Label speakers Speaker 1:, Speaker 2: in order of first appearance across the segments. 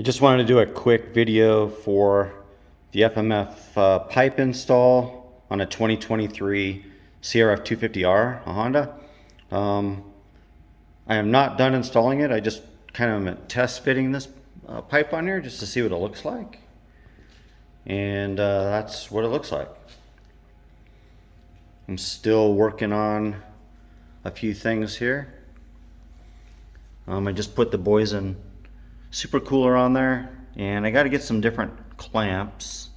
Speaker 1: I just wanted to do a quick video for the FMF pipe install on a 2023 CRF250R, a Honda. I am not done installing it. I just kind of test fitting this pipe on here just to see what it looks like. And that's what it looks like. I'm still working on a few things here. I just put the boys in super cooler on there, and I got to get some different clamps.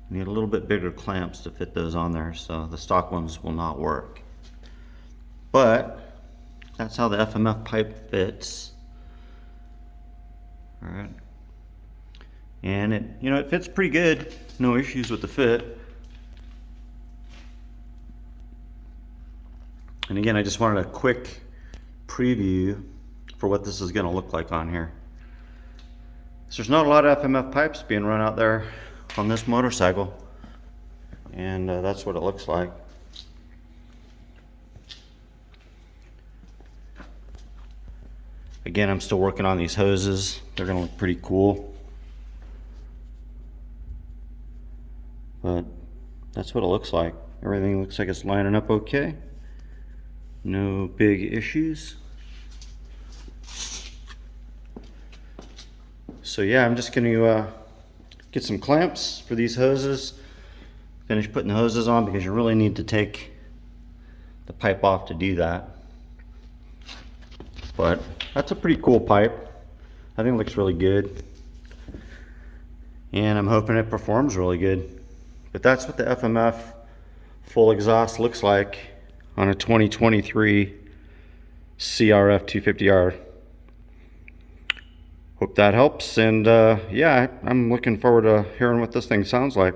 Speaker 1: Need a little bit bigger clamps to fit those on there, so the stock ones will not work. But that's how the FMF pipe fits. All right, and it fits pretty good. No issues with the fit. And again, I just wanted a quick preview for what this is going to look like on here. So there's not a lot of FMF pipes being run out there on this motorcycle, and that's what it looks like. Again, I'm still working on these hoses. They're going to look pretty cool, but that's what it looks like. Everything looks like it's lining up okay. No big issues. So yeah, I'm just going to get some clamps for these hoses, finish putting the hoses on, because you really need to take the pipe off to do that. But that's a pretty cool pipe. I think it looks really good, and I'm hoping it performs really good. But that's what the FMF Full Exhaust looks like on a 2023 CRF250R. Hope that helps, and yeah, I'm looking forward to hearing what this thing sounds like.